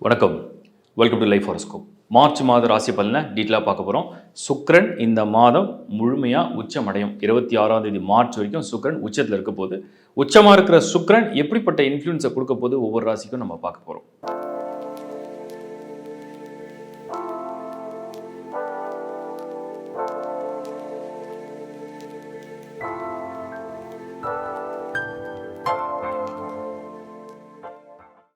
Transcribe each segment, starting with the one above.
வணக்கம். Welcome to life horoscope. March மாத ராசி பலனை டீட்டெயிலாக பார்க்க போகிறோம். சுக்கிரன் இந்த மாதம் முழுமையாக உச்சமடையும். 26ஆம் தேதி மார்ச் வரைக்கும் சுக்கிரன் உச்சத்தில் இருக்க போது. உச்சமாக இருக்கிற சுக்கிரன் எப்படிப்பட்ட இன்ஃப்ளூயன்ஸை கொடுக்க போது ஒவ்வொரு ராசிக்கும் நம்ம பார்க்க போகிறோம்.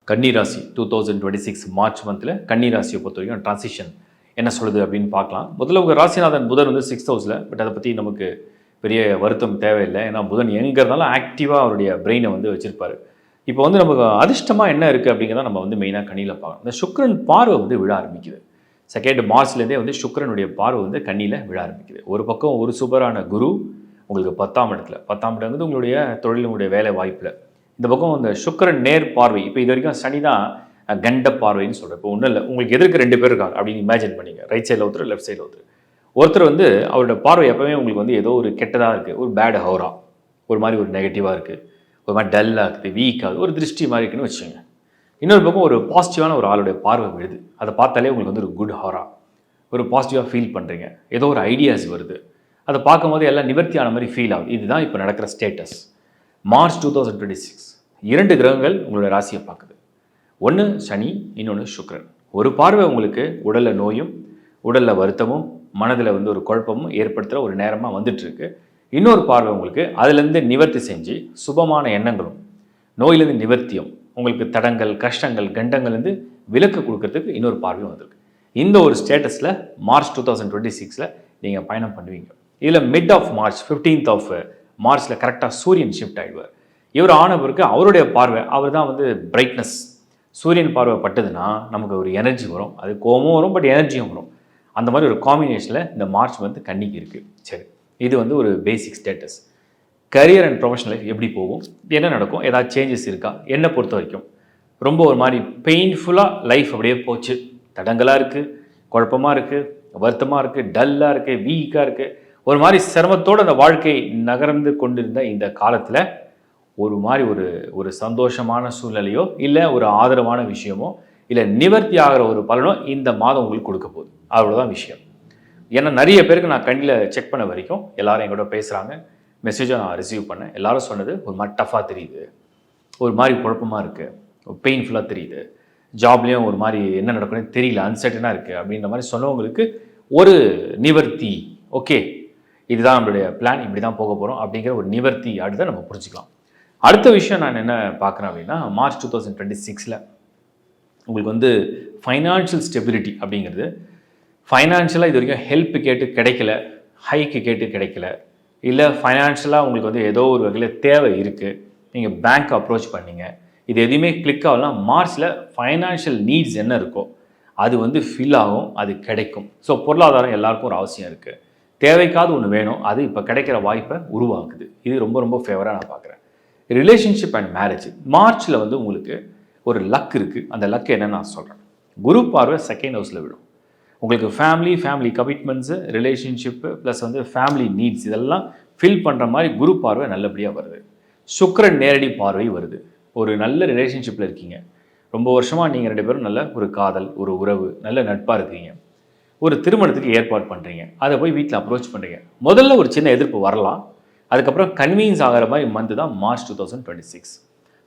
கன்னிராசி 2026 மார்ச் மந்தில் கன்னிராசியை பொறுத்த வரைக்கும் டிரான்சிஷன் என்ன சொல்லுது அப்படின்னு பார்க்கலாம். முதல்ல உங்கள் ராசிநாதன் புதன் வந்து 6th ஹவுஸில். பட் அதை பற்றி நமக்கு பெரிய வருத்தம் தேவையில்லை. ஏன்னா புதன் எங்கே இருந்தாலும் ஆக்டிவாக அவருடைய பிரெயினை வந்து வச்சுருப்பார். இப்போ வந்து நமக்கு அதிர்ஷ்டமாக என்ன இருக்குது அப்படிங்கிறத நம்ம வந்து மெயினாக கண்ணியில் பார்க்கணும். இந்த சுக்கிரன் பார்வை வந்து விழ ஆரம்பிக்குது. 2 மார்ச்லேருந்தே வந்து சுக்கிரனுடைய பார்வை வந்து கண்ணியில் விழ ஆரம்பிக்குது. ஒரு பக்கம் ஒரு சூப்பரான குரு உங்களுக்கு 10ஆம் இடத்துல. 10ஆம் இடம் வந்து உங்களுடைய தொழில், உங்களுடைய வேலை வாய்ப்பில். இந்த பக்கம் இந்த சுக்கிரன் நேர் பார்வை. இப்போ இது வரைக்கும் சனி தான் கண்ட பார்வைன்னு சொல்கிறேன். இப்போ ஒன்றும் இல்லை, உங்களுக்கு எதிர்க்க 2 பேர் இருக்காங்க அப்படின்னு இமேஜின் பண்ணிங்க. ரைட் சைடில் ஒருத்தர், லெஃப்ட் சைடில் ஒருத்தர் வந்து அவரோட பார்வை எப்போவுமே உங்களுக்கு வந்து ஏதோ ஒரு கெட்டதாக இருக்குது, ஒரு பேட் ஹவுரா, ஒரு மாதிரி ஒரு நெகட்டிவாக இருக்குது, ஒரு மாதிரி டல்லாக இருக்குது, வீக்காக ஒரு திருஷ்டி மாதிரி இருக்குன்னு வச்சுங்க. இன்னொரு பக்கம் ஒரு பாசிட்டிவான ஒரு ஆளுடைய பார்வை விழுது. அதை பார்த்தாலே உங்களுக்கு வந்து ஒரு குட் ஹாரா, ஒரு பாசிட்டிவாக ஃபீல் பண்ணுறீங்க, ஏதோ ஒரு ஐடியாஸ் வருது. அதை பார்க்கும்போது எல்லாம் நிவர்த்தியான மாதிரி ஃபீல் ஆகுது. இதுதான் இப்போ நடக்கிற ஸ்டேட்டஸ். மார்ச் 2026 2 கிரகங்கள் உங்களோட ராசியை பார்க்குது. ஒன்று சனி, இன்னொன்று சுக்கிரன். ஒரு பார்வை உங்களுக்கு உடலில் நோயும், உடலில் வருத்தமும், மனதில் வந்து ஒரு குழப்பமும் ஏற்படுத்துகிற ஒரு நேரமாக வந்துட்டுருக்கு. இன்னொரு பார்வை உங்களுக்கு அதுலேருந்து நிவர்த்தி செஞ்சு சுபமான எண்ணங்களும், நோயிலேருந்து நிவர்த்தியும், உங்களுக்கு தடங்கள், கஷ்டங்கள், கண்டங்கள்லேருந்து விலக்கு கொடுக்கறதுக்கு இன்னொரு பார்வையும் வந்திருக்கு. இந்த ஒரு ஸ்டேட்டஸில் மார்ச் 2026 நீங்கள் பயணம் பண்ணுவீங்க. இதில் மிட் ஆஃப் மார்ச் 15th மார்ச்சில் கரெக்டாக சூரியன் ஷிஃப்ட் ஆகிடுவார். இவர் ஆன பிறகு அவருடைய பார்வை, அவர் தான் வந்து பிரைட்னஸ். சூரியன் பார்வை பட்டதுன்னா நமக்கு ஒரு எனர்ஜி வரும், அது கோபமும் வரும், பட் எனர்ஜியும் வரும். அந்த மாதிரி ஒரு காம்பினேஷனில் இந்த மார்ச் வந்து கன்னிக்கு இருக்குது. சரி, இது வந்து ஒரு basic status. Career and professional life எப்படி போகும், என்ன நடக்கும், ஏதாவது சேஞ்சஸ் இருக்கா? என்னை பொறுத்த வரைக்கும் ரொம்ப ஒரு மாதிரி பெயின்ஃபுல்லாக லைஃப் அப்படியே போச்சு. தடங்களாக இருக்குது, குழப்பமாக இருக்குது, வருத்தமாக இருக்குது, டல்லாக இருக்குது, வீக்காக இருக்குது. ஒரு மாதிரி சிரமத்தோடு அந்த வாழ்க்கை நகர்ந்து கொண்டிருந்த இந்த காலத்தில் ஒரு மாதிரி ஒரு சந்தோஷமான சூழ்நிலையோ, இல்லை ஒரு ஆதரவான விஷயமோ, இல்லை நிவர்த்தி ஆகிற ஒரு பலனோ இந்த மாதம் உங்களுக்கு கொடுக்க போகுது. அவ்வளோதான் விஷயம். ஏன்னா நிறைய பேருக்கு நான் கண்ணில் செக் பண்ண வரைக்கும் எல்லாரும் எங்கூட பேசுகிறாங்க, மெசேஜை நான் ரிசீவ் பண்ணேன். எல்லாரும் சொன்னது ஒரு மாதிரி டஃபாக தெரியுது, ஒரு மாதிரி குழப்பமாக இருக்குது, ஒரு பெயின்ஃபுல்லாக தெரியுது, ஜாப்லேயும் ஒரு மாதிரி என்ன நடக்குன்னு தெரியல, அன்சர்டனாக இருக்குது அப்படின்ற மாதிரி சொன்னவங்களுக்கு ஒரு நிவர்த்தி. ஓகே, இதுதான் நம்மளுடைய பிளான், இப்படி தான் போக போகிறோம் அப்படிங்கிற ஒரு நிவர்த்தி அடுத்த நம்ம புரிஞ்சுக்கலாம். அடுத்த விஷயம் நான் என்ன பார்க்குறேன் அப்படின்னா, மார்ச் 2026 உங்களுக்கு வந்து ஃபைனான்ஷியல் ஸ்டெபிலிட்டி அப்படிங்கிறது, ஃபைனான்ஷியலாக இது வரைக்கும் ஹெல்ப் கேட்டு கிடைக்கல, ஹைக்கு கேட்டு கிடைக்கல, இல்லை ஃபைனான்ஷியலாக உங்களுக்கு வந்து ஏதோ ஒரு வகையில் தேவை இருக்குது, நீங்கள் பேங்க் அப்ரோச் பண்ணீங்க, இது எதுவுமே கிளிக் ஆகலாம். மார்ச்சில் ஃபைனான்ஷியல் நீட்ஸ் என்ன இருக்கோ அது வந்து ஃபில் ஆகும், அது கிடைக்கும். ஸோ பொருளாதாரம் எல்லாருக்கும் ஒரு அவசியம் இருக்குது. தேவைக்காவது ஒன்று வேணும், அது இப்போ கிடைக்கிற வாய்ப்பை உருவாக்குது. இது ரொம்ப ரொம்ப ஃபேவராக நான் பார்க்குறேன். ரிலேஷன்ஷிப் அண்ட் மேரேஜ் மார்ச்சில் வந்து உங்களுக்கு ஒரு லக் இருக்குது. அந்த லக் என்னன்னு நான் சொல்கிறேன். குரு பார்வை 2nd ஹவுஸில் விடும். உங்களுக்கு ஃபேமிலி கமிட்மெண்ட்ஸு, ரிலேஷன்ஷிப்பு ப்ளஸ் வந்து ஃபேமிலி நீட்ஸ் இதெல்லாம் ஃபில் பண்ணுற மாதிரி குரு பார்வை நல்லபடியாக வருது. சுக்கிரன் நேரடி பார்வை வருது. ஒரு நல்ல ரிலேஷன்ஷிப்பில் இருக்கீங்க, ரொம்ப வருஷமாக நீங்கள் 2 பேரும் நல்ல ஒரு காதல், ஒரு உறவு, நல்ல நட்பாக இருக்கீங்க, ஒரு திருமணத்துக்கு ஏற்பாடு பண்ணுறீங்க, அதை போய் வீட்டில் அப்ரோச் பண்ணுறீங்க. முதல்ல ஒரு சின்ன எதிர்ப்பு வரலாம், அதுக்கப்புறம் கன்வீன்ஸ் ஆகிற மாதிரி மந்த்து தான் மார்ச் 2026.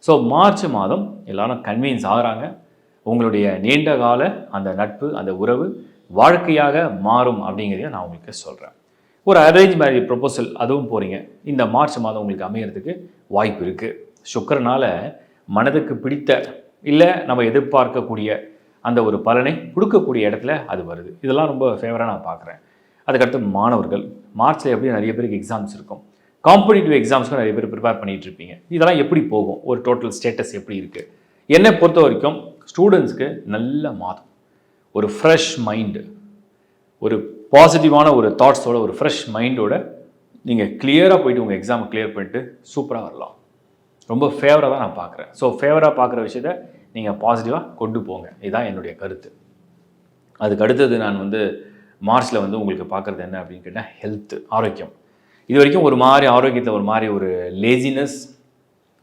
ஸோ மார்ச் மாதம் எல்லாரும் கன்வீன்ஸ் ஆகிறாங்க. உங்களுடைய நீண்ட கால அந்த நட்பு, அந்த உறவு வாழ்க்கையாக மாறும் அப்படிங்கிறதையும் நான் உங்களுக்கு சொல்கிறேன். ஒரு அரேஞ்ச் மேரேஜ் ப்ரொபோசல் அதுவும் போகிறீங்க, இந்த மார்ச் மாதம் உங்களுக்கு அமையறதுக்கு வாய்ப்பு இருக்குது. சுக்கிரனால் மனதுக்கு பிடித்த, இல்லை நம்ம எதிர்பார்க்கக்கூடிய அந்த ஒரு பலனை கொடுக்கக்கூடிய இடத்துல அது வருது. இதெல்லாம் ரொம்ப ஃபேவராக நான் பார்க்குறேன். அதுக்கடுத்து மாணவர்கள், மார்ச்சில் எப்படி நிறைய பேருக்கு எக்ஸாம்ஸ் இருக்கும், காம்படிட்டிவ் எக்ஸாம்ஸ்க்கும் நிறைய பேர் ப்ரிப்பேர் பண்ணிகிட்டு இருப்பீங்க. இதெல்லாம் எப்படி போகும், ஒரு டோட்டல் ஸ்டேட்டஸ் எப்படி இருக்குது? என்னை பொறுத்த வரைக்கும் ஸ்டூடெண்ட்ஸ்க்கு நல்ல மாதம். ஒரு ஃப்ரெஷ் மைண்டு, ஒரு பாசிட்டிவான ஒரு தாட்ஸோட, ஒரு ஃப்ரெஷ் மைண்டோட நீங்கள் கிளியராக போயிட்டு உங்கள் எக்ஸாமை கிளியர் பண்ணிட்டு சூப்பராக வரலாம். ரொம்ப ஃபேவராக தான் நான் பார்க்குறேன். ஸோ ஃபேவராக பார்க்குற விஷயத்த நீங்கள் பாசிட்டிவாக கொண்டு போங்க, இதுதான் என்னுடைய கருத்து. அதுக்கு அடுத்தது நான் வந்து மார்ச்சில் வந்து உங்களுக்கு பார்க்குறது என்ன அப்படின்னு கேட்டால் ஹெல்த்து, ஆரோக்கியம். இது வரைக்கும் ஒரு மாதிரி ஆரோக்கியத்தில் ஒரு மாதிரி ஒரு லேசினஸ்,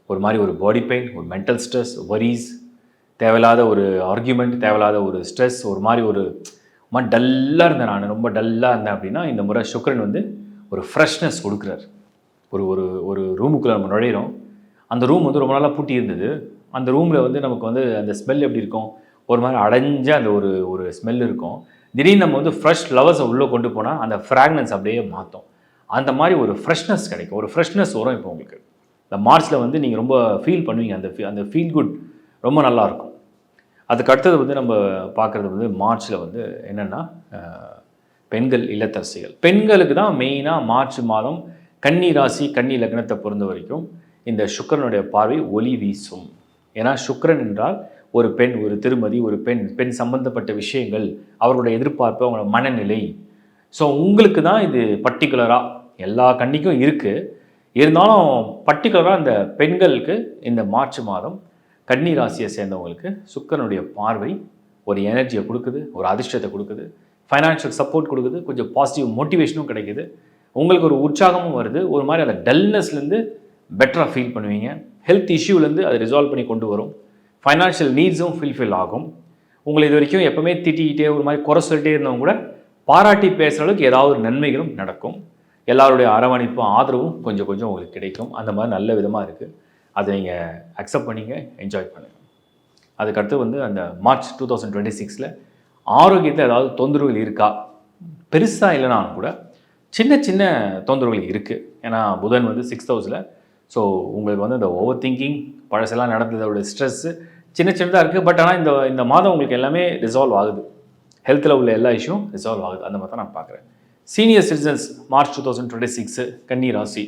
ஒரு மாதிரி ஒரு பாடி பெயின், ஒரு மென்டல் ஸ்ட்ரெஸ், வரிஸ், தேவையில்லாத ஒரு ஆர்கியூமெண்ட், தேவையில்லாத ஒரு ஸ்ட்ரெஸ், ஒரு மாதிரி ஒரு டல்லாக இருந்தேன். நான் ரொம்ப டல்லாக இருந்தேன் அப்படின்னா இந்த முறை சுக்கிரன் வந்து ஒரு ஃப்ரெஷ்னஸ் கொடுக்குறாரு. ஒரு ஒரு ஒரு ரூமுக்குள்ளே நம்ம நுழையிறோம். அந்த ரூம் வந்து ரொம்ப நாளாக பூட்டி இருந்தது. அந்த ரூமில் வந்து நமக்கு வந்து அந்த ஸ்மெல் எப்படி இருக்கும், ஒரு மாதிரி அடைஞ்ச அந்த ஒரு ஒரு ஸ்மெல் இருக்கும். திடீர்னு நம்ம வந்து ஃப்ரெஷ் ஃப்ளவர்ஸை உள்ளே கொண்டு போனால் அந்த ஃப்ராக்னன்ஸ் அப்படியே மாற்றும். அந்த மாதிரி ஒரு ஃப்ரெஷ்னஸ் கிடைக்கும். ஒரு ஃப்ரெஷ்னஸ் வரும் இப்போ உங்களுக்கு. இந்த மார்ச்சில் வந்து நீங்கள் ரொம்ப ஃபீல் பண்ணுவீங்க. அந்த ஃபீல் குட் ரொம்ப நல்லாயிருக்கும். அதுக்கு அடுத்தது வந்து நம்ம பார்க்குறது வந்து மார்ச்சில் வந்து என்னென்னா பெண்கள் இல்லத்தரசிகள். பெண்களுக்கு தான் மெயினாக மார்ச் மாதம் கன்னி ராசி கன்னி லக்னத்தை பொறுத்த வரைக்கும் இந்த சுக்கிரனுடைய பார்வை ஒளி வீசும். ஏன்னா சுக்கிரன் என்றால் ஒரு பெண், ஒரு திருமதி, ஒரு பெண் சம்பந்தப்பட்ட விஷயங்கள், அவர்களுடைய எதிர்பார்ப்பு, அவங்களோட மனநிலை. ஸோ உங்களுக்கு தான் இது பர்டிகுலராக எல்லா கன்னிக்கும் இருக்குது. இருந்தாலும் பர்டிகுலராக இந்த பெண்களுக்கு இந்த மார்ச் மாதம் கன்னி ராசியை சேர்ந்தவங்களுக்கு சுக்கிரனுடைய பார்வை ஒரு எனர்ஜியை கொடுக்குது, ஒரு அதிர்ஷ்டத்தை கொடுக்குது, ஃபைனான்ஷியல் சப்போர்ட் கொடுக்குது, கொஞ்சம் பாசிட்டிவ் மோட்டிவேஷனும் கிடைக்குது, உங்களுக்கு ஒரு உற்சாகமும் வருது. ஒரு மாதிரி அந்த டல்னஸ்லேருந்து பெட்டராக ஃபீல் பண்ணுவீங்க. ஹெல்த் இஷ்யூலேருந்து அதை ரிசால்வ் பண்ணி கொண்டு வரும். ஃபைனான்ஷியல் நீட்ஸும் ஃபில்ஃபில் ஆகும். உங்களை இது வரைக்கும் எப்போவுமே திட்டிக்கிட்டே ஒரு மாதிரி குறை சொல்லிட்டே இருந்தவங்க கூட பாராட்டி பேசுகிற அளவுக்கு ஏதாவது ஒரு நன்மைகளும் நடக்கும். எல்லாருடைய அரவணைப்பும் ஆதரவும் கொஞ்சம் கொஞ்சம் உங்களுக்கு கிடைக்கும். அந்த மாதிரி நல்ல விதமாக இருக்குது. அதை நீங்கள் அக்செப்ட் பண்ணிங்க, என்ஜாய் பண்ணுங்கள். அதுக்கடுத்து வந்து அந்த மார்ச் 2026 ஆரோக்கியத்தில் ஏதாவது தொந்தரவுகள் இருக்கா? பெருசாக இல்லைனாலும் கூட சின்ன சின்ன தொந்தரவுகள் இருக்குது. ஏன்னா புதன் வந்து 6th ஹவுஸில். ஸோ உங்களுக்கு வந்து அந்த ஓவர் திங்கிங், பழசெல்லாம் நடந்ததோட ஸ்ட்ரெஸ்ஸு சின்ன சின்னதாக இருக்குது. பட் ஆனால் இந்த மாதம் உங்களுக்கு எல்லாமே ரிசால்வ் ஆகுது. ஹெல்த்தில் உள்ள எல்லா இஷ்யூவும் ரிசால்வ் ஆகுது. அந்த மாதிரி தான் நான் பார்க்குறேன். சீனியர் சிட்டிசன்ஸ் மார்ச் 2026 கன்னி ராசி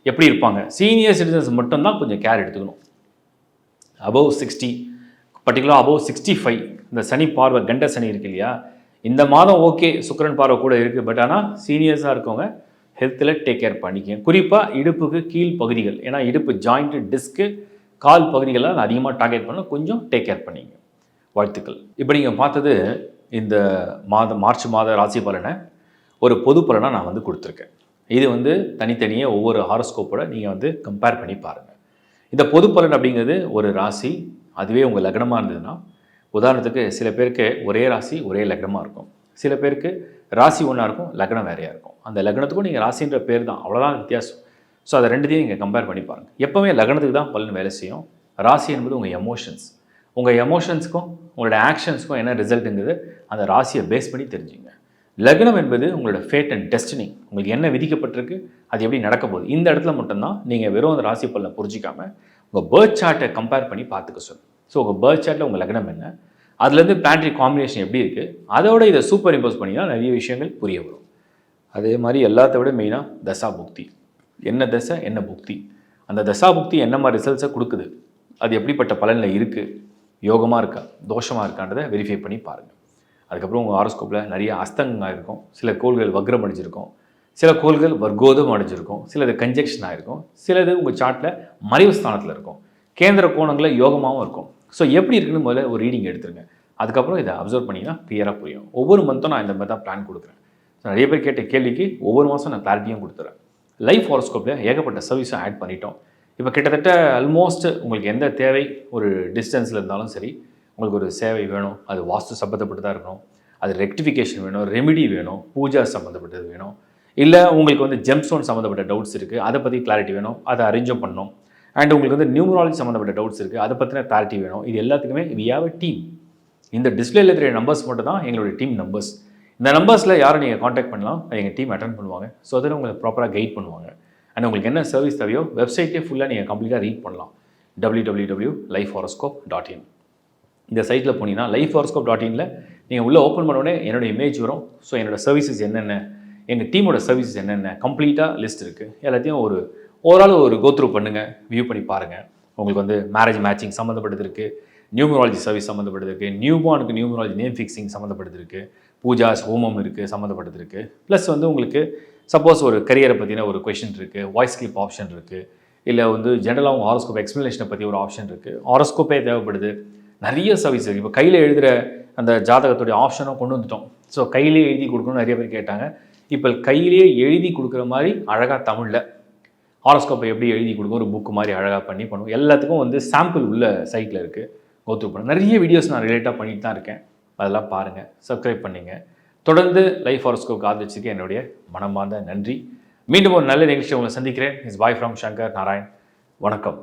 எப்படி இருப்பாங்க? சீனியர் சிட்டிசன்ஸ் மட்டும்தான் கொஞ்சம் கேர் எடுத்துக்கணும். அபவ் 60, பர்டிகுலராக அபவ் 65 இந்த சனி பார்வை, கண்ட சனி இருக்கு இல்லையா, இந்த மாதம் ஓகே சுக்கிரன் பார்வை கூட இருக்குது. பட் ஆனால் சீனியர்ஸாக இருக்கவங்க ஹெல்த்தில் டேக் கேர் பண்ணிக்க. குறிப்பாக இடுப்புக்கு கீழ் பகுதிகள், ஏன்னா இடுப்பு ஜாயிண்ட்டு, டிஸ்க்கு, கால் பகுதிகளெலாம் அதிகமாக டார்கெட் பண்ண கொஞ்சம் டேக் கேர் பண்ணிங்க. வாழ்த்துக்கள். இப்போ நீங்கள் பார்த்தது இந்த மார்ச் மாத ராசி பலனை ஒரு பொது பலனாக நான் வந்து கொடுத்துருக்கேன். இது வந்து தனித்தனியே ஒவ்வொரு ஹாரோஸ்கோப்போட நீங்கள் வந்து கம்பேர் பண்ணி பாருங்கள். இந்த பொது பலன் அப்படிங்கிறது ஒரு ராசி, அதுவே உங்கள் லக்னமாக இருந்ததுன்னா, உதாரணத்துக்கு சில பேருக்கு ஒரே ராசி ஒரே லக்னமாக இருக்கும், சில பேருக்கு ராசி ஒன்றா இருக்கும், லக்னம் வேறையாக இருக்கும். அந்த லக்னத்துக்கும் நீங்கள் ராசின்ற பேர் தான், அவ்வளோதான் வித்தியாசம். ஸோ அதை ரெண்டுத்தையும் நீங்கள் கம்பேர் பண்ணி பாருங்கள். எப்போவுமே லக்னத்துக்கு தான் பலன் வேலை செய்யும். ராசி என்பது உங்கள் எமோஷன்ஸ். உங்கள் எமோஷன்ஸுக்கும் உங்களோட ஆக்ஷன்ஸுக்கும் என்ன ரிசல்ட்டுங்கிறது அந்த ராசியை பேஸ் பண்ணி தெரிஞ்சுங்க. லக்னம் என்பது உங்களோட ஃபேட் அண்ட் டெஸ்டினி. உங்களுக்கு என்ன விதிக்கப்பட்டிருக்கு, அது எப்படி நடக்க போகுது. இந்த இடத்துல மட்டும்தான் நீங்கள் வெறும் அந்த ராசி பலனை புரிஞ்சிக்காமல் உங்கள் பர்த் சார்ட்டை கம்பேர் பண்ணி பார்த்துக்க சொல்லுங்கள். ஸோ உங்கள் பர்த் சார்ட்டில் உங்கள் லக்னம் என்ன, அதுலேருந்து பிளானட்டரி காம்பினேஷன் எப்படி இருக்குது, அதோட இதை சூப்பர் இம்போஸ் பண்ணினா நிறைய விஷயங்கள் புரிய வரும். அதே மாதிரி எல்லாத்த விட மெயினாக தசா புக்தி. என்ன தசை என்ன புக்தி, அந்த தசா புக்தி என்ன மாதிரி ரிசல்ட்ஸை கொடுக்குது, அது எப்படிப்பட்ட பலனில் இருக்குது, யோகமாக இருக்கா தோஷமாக இருக்கான்றதை வெரிஃபை பண்ணி பாருங்கள். அதுக்கப்புறம் உங்கள் ஹாரோஸ்கோப்பில் நிறைய அஸ்தங்கங்கள் இருக்கும். சில கோள்கள் வக்ரம் அடைஞ்சிருக்கும், சில கோள்கள் வர்க்கோதம் அடைஞ்சிருக்கும், சிலது கன்ஜெக்ஷன் ஆகிருக்கும், சிலது உங்கள் சார்ட்டில் மறைவு ஸ்தானத்தில் இருக்கும், கேந்திர கோணங்களில் யோகமாகவும் இருக்கும். ஸோ எப்படி இருக்குன்னு முதல்ல ஒரு ரீடிங் எடுத்துருங்க. அதுக்கப்புறம் இதை அப்சர்வ் பண்ணிங்கன்னா கிளியராக புரியும். ஒவ்வொரு மந்த்தும் நான் இந்த மாதிரி தான் பிளான் கொடுக்குறேன். ஸோ நிறைய பேர் கேட்ட கேள்விக்கு ஒவ்வொரு மாதம் நான் கிளாரிட்டியும் கொடுத்துறேன். லைஃப் ஹாரோஸ்கோப்பில் ஏகப்பட்ட சர்வீஸும் ஆட் பண்ணிட்டோம். இப்போ கிட்டத்தட்ட ஆல்மோஸ்ட் உங்களுக்கு எந்த தேவை, ஒரு டிஸ்டன்ஸில் இருந்தாலும் சரி, உங்களுக்கு ஒரு சேவை வேணும், அது வாஸ்து சம்மந்தப்பட்டதாக இருக்கணும், அது ரெக்டிஃபிகேஷன் வேணும், ரெமிடி வேணும், பூஜா சம்மந்தப்பட்டது வேணும், இல்லை உங்களுக்கு வந்து ஜெம்ஸ்டோன் சம்மந்தப்பட்ட டவுட்ஸ் இருக்குது, அதை பற்றி கிளாரிட்டி வேணும், அதை அரேஞ்சும் பண்ணணும். அண்ட் உங்களுக்கு வந்து நியூமராலஜி சம்மந்தப்பட்ட டவுட்ஸ் இருக்குது, அதை பற்றின கிளாரிட்டி வேணும். இது எல்லாத்துக்குமே வி ஹேவ் அ டீம். இந்த டிஸ்பிளேல இருக்கிற நம்பர்ஸ் மட்டும் தான் எங்களுடைய டீம் நம்பர்ஸ். இந்த நம்பர்ஸில் யாரை நீங்கள் காண்டாக்ட் பண்ணலாம், எங்கள் டீம் அட்டென்ட் பண்ணுவாங்க. ஸோ அதில் உங்களுக்கு ப்ராப்பராக கைட் பண்ணுவாங்க. அண்ட் உங்களுக்கு என்ன சர்வீஸ் தேவையோ வெப்சைட்டே ஃபுல்லாக நீங்கள் கம்ப்ளீட்டாக ரீட் பண்ணலாம். www.lifehoroscope.in இந்த சைட்டில் போனீங்கன்னா lifehoroscope.inல நீங்கள் உள்ளே ஓப்பன் பண்ணோடனே என்னோடய இமேஜ் வரும். ஸோ என்னோடய சர்வீசஸ் என்னென்ன, எங்கள் டீமோட சர்வீசஸ் என்னென்ன கம்ப்ளீட்டாக லிஸ்ட் இருக்குது. எல்லாத்தையும் ஒரு ஓவரால் ஒரு கோத்ரூ பண்ணுங்கள், வியூ பண்ணி பாருங்கள். உங்களுக்கு வந்து மேரேஜ் மேட்சிங் சம்மந்தப்பட்டது இருக்குது, நியூமராலஜி சர்வீஸ் சம்மந்தப்பட்டது இருக்குது, நியூபார்னுக்கு நியூமராலஜி நேம் ஃபிக்ஸிங் சம்மந்தப்பட்டது இருக்குது, பூஜாஸ் ஹோமம் இருக்குது சம்மந்தப்பட்டது இருக்குது. ப்ளஸ் வந்து உங்களுக்கு சப்போஸ் ஒரு கரியரை பற்றின ஒரு கொஷின் இருக்குது, வாய்ஸ் கிளிப் ஆப்ஷன் இருக்குது, இல்லை வந்து ஜென்ரலாக உங்கள் ஹாரோஸ்கோப் எக்ஸ்ப்ளனேஷனை பற்றி ஒரு ஆப்ஷன் இருக்குது, ஹாரோஸ்கோப்பே தேவைப்படுது, நிறைய சர்வீஸ் இருக்குது. இப்போ கையில் எழுதுகிற அந்த ஜாதகத்துடைய ஆப்ஷனும் கொண்டு வந்துட்டோம். ஸோ கையிலே எழுதி கொடுக்கணும்னு நிறைய பேர் கேட்டாங்க. இப்போ கையிலேயே எழுதி கொடுக்குற மாதிரி அழகாக தமிழில் ஹாரோஸ்கோப்பை எப்படி எழுதி கொடுக்கும், ஒரு புக்கு மாதிரி அழகாக பண்ணி பண்ணுவோம். எல்லாத்துக்கும் வந்து சாம்பிள் உள்ள சைட்டில் இருக்குது. கோத்ரூ பண்ணுங்கள். நிறைய வீடியோஸ் நான் ரிலேட்டாக பண்ணிட்டு தான் இருக்கேன். அதெல்லாம் பாருங்கள், சப்ஸ்கிரைப் பண்ணுங்கள். தொடர்ந்து லைஃப் ஹாரோஸ்கோப் ஆதரிச்சுக்கு என்னுடைய மனமார்ந்த நன்றி. மீண்டும் ஒரு நல்ல நிகழ்ச்சி உங்களை சந்திக்கிறேன். Is bye from Shankar Narayan. வணக்கம்.